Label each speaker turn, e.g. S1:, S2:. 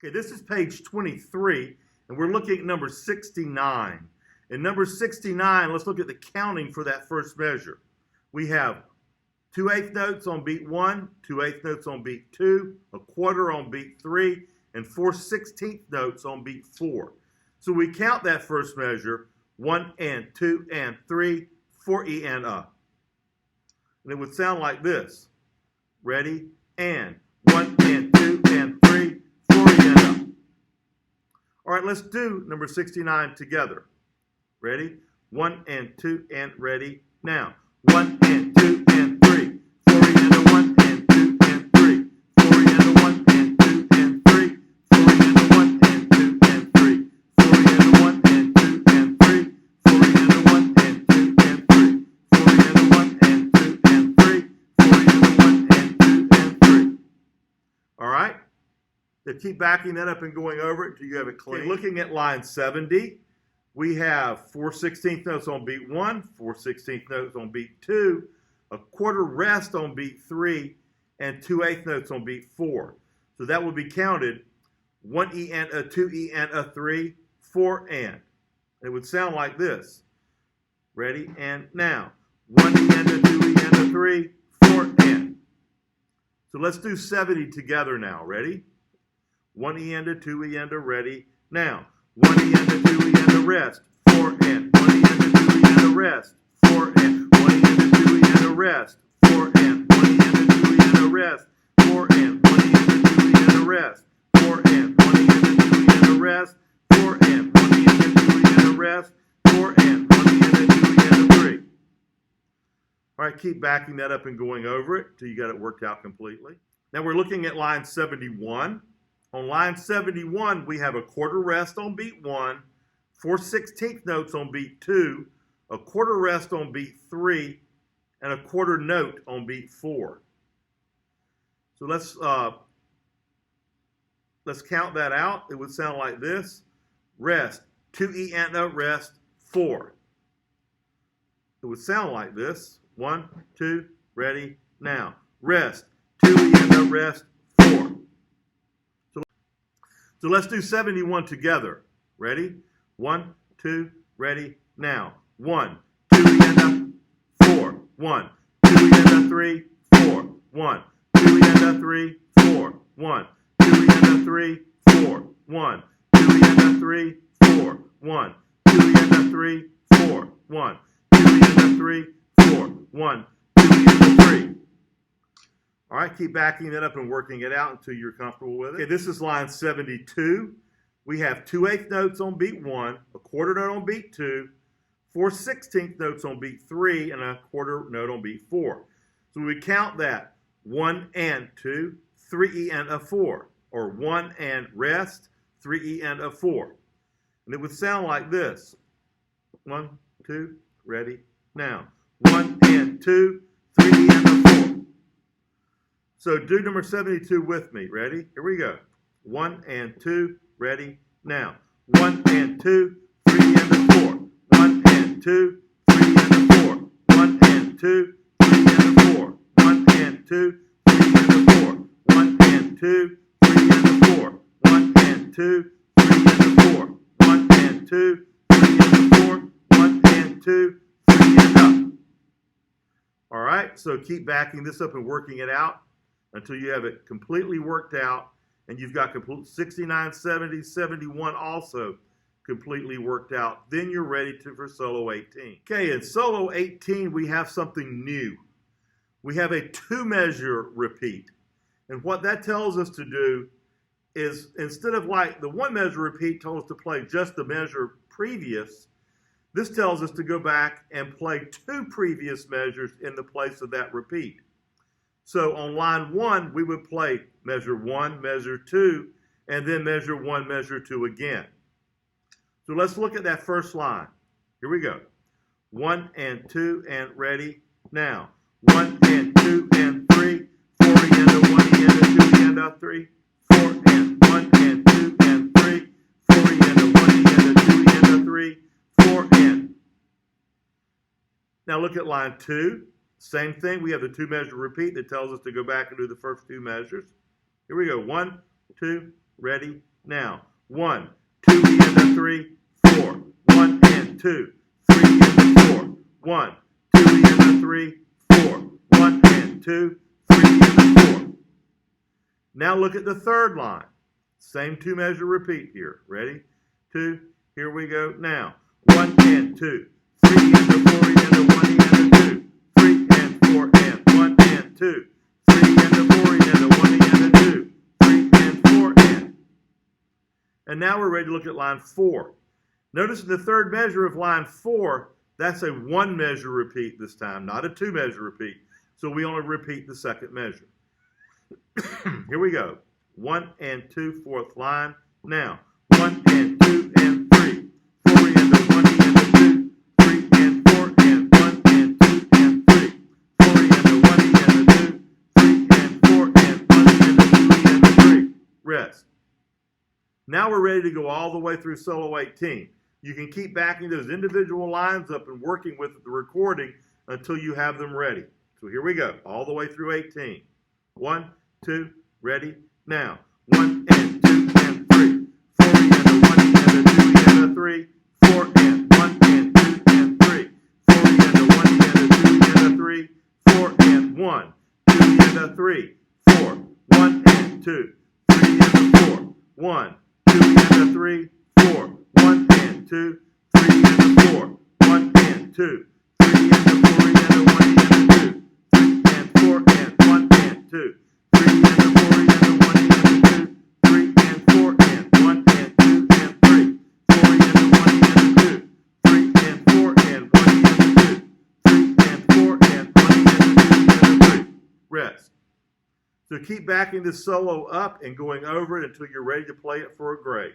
S1: Okay, this is page 23, and we're looking at number 69. In number 69, let's look at the counting for that first measure. We have 2/8 notes on beat 1, 2/8 notes on beat 2, a quarter on beat 3, and 4/16 notes on beat 4. So we count that first measure, 1 and 2 and 3, 4E and up. And it would sound like this. Ready? And 1 and 2 and 3, 4E and up. All right, let's do number 69 together. Ready? 1 and 2 and ready now. 1 and 2 and 3, 4E and a 1 and 2 and 3, 4E and a 1 and 2 and 3, 4E and a 1 and 2 and 3, 4E and a 1 and 2 and 3, 4E and a 1 and 2 and 3, 4E and a 1 and 2 and 3, 4E and a 1 and 2 and 3. All right? Now keep backing that up and going over it until you have it clean. Okay, looking at line 70. We have 4/16 notes on beat 1, 4/16 notes on beat 2, a quarter rest on beat 3, and 2/8 notes on beat 4. So that will be counted 1E and a 2E and a 3, 4 and. It would sound like this. Ready? And now. 1E and a 2E and a 3, 4 and. So let's do 70 together now. Ready? 1E and a 2E and a ready. Now. 1E and a 2E and a rest, 4 and. 1E and a 2E and a rest, 4 and. 1E and a 2E and a rest, 4 and. 1E and a 2E and a rest, 4 and. 1E and a 2E and a rest, 4 and. 1E and a 2E and a rest, 4 and. 1E and a 2E and a rest, 4 and. 1E and a 2E and a 3. All right, keep backing that up and going over it until you got it worked out completely. Now we're looking at line 71. On line 71, we have a quarter rest on beat 1, 4/16 notes on beat 2, a quarter rest on beat 3, and a quarter note on beat 4. So let's count that out. It would sound like this. Rest, 2E and a rest, 4. It would sound like this. 1, 2, ready, now. Rest, 2E and a rest, 4. So let's do 71 together. Ready? 1, 2, ready, now. 1, 2E and a 4, 1, 2E and a 3, 4, 1, 2E and a 3, 4, 1, 2E and a 3, 4, 1, 2E and a 3, 4, 1, 2E and a 3, 4, 1, 2E and a 3, 4, 1, 2E and a 3. All right, keep backing that up and working it out until you're comfortable with it. Okay, this is line 72. We have 2/8 notes on beat 1, a quarter note on beat 2, 4/16 notes on beat 3, and a quarter note on beat 4. So we count that 1 and 2, 3E and a 4, or 1 and rest, 3E and a 4. And it would sound like this. 1, 2, ready, now. 1 and 2, 3E and a 4. So do number 72 with me. Ready? Here we go. 1 and 2, ready, now. 1 and 2, 3 and a 4. 1 and 2, 3 and a 4. 1 and 2, 3 and a 4. 1 and 2, 3 and a 4. 1 and 2, 3 and a 4. 1 and 2, 3 and a 4. 1 and 2, 3 and a 4. 1 and 2, 3 and up. All right, so keep backing this up and working it out until you have it completely worked out, and you've got 69, 70, 71 also completely worked out. Then you're ready for solo 18. Okay, in solo 18, we have something new. We have a 2-measure repeat. And what that tells us to do is, instead of like the 1-measure repeat told us to play just the measure previous, this tells us to go back and play 2 previous measures in the place of that repeat. So on line 1, we would play measure 1, measure 2, and then measure 1, measure 2 again. So let's look at that first line. Here we go. 1 and 2 and ready, now. 1 and 2 and 3, 4 and a 1 and a 2 and a 3, 4 and 1 and 2 and 3, 4 and a 1 and a 2 and a 3, 4 and. Now look at line 2. Same thing, we have the 2-measure repeat that tells us to go back and do the first 2 measures. Here we go, 1, 2, ready, Now, 1, 2 and a 3, 4, 1 and 2, 3 and a 4, 1, 2 and a 3, 4, 1 and 2, 3 and a 4. Now look at the third line. Same 2 measure repeat here. Ready? 2. Here we go. Now, 1 and 2, 3 and a 4 and a 1 and a 2, 3 and 4 and 1 and 2, 3 and a 4 and a 1 and a 2, 3 and 4 and. And now we're ready to look at line 4. Notice in the third measure of line 4, that's a 1 measure repeat this time, not a 2 measure repeat. So we only repeat the second measure. Here we go. 1 and 2, fourth line. Now, 1 and 2 and 3, 4 and a 1 and a 2, 3 and 4 and 1 and 2 and 3, 4 and a 1 and a 2, 3 and 4 and 1 and a 2 and a 3. Rest. Now we're ready to go all the way through solo 18. You can keep backing those individual lines up and working with the recording until you have them ready. So here we go, all the way through 18. 1, 2, ready, now. 1 and 2 and 3, 4 and a 1 and a 2 and a 3, 4 and 1 and 2 and 3, 4 and a 1 and a 2 and a 3, 4 and 1, 2 and a 3, 4, 1 and 2, 3 and a 4, 1, 2 and a 3, 4, 1 and 2, 3 and a 4, 1 and 2, 3 and a 4 and a 1 and a 2, 3 and 4 and 1 and 2, 3 and a 4 and a 1 and a 2, 3 and 4 and 1 and 2 and 3, 4 and a 1 and a 2, 3 and 4 and 1 and a 2, 3 and 4 and 1 and a 2 and a 3. Rest. So keep backing this solo up and going over it until you're ready to play it for a grade.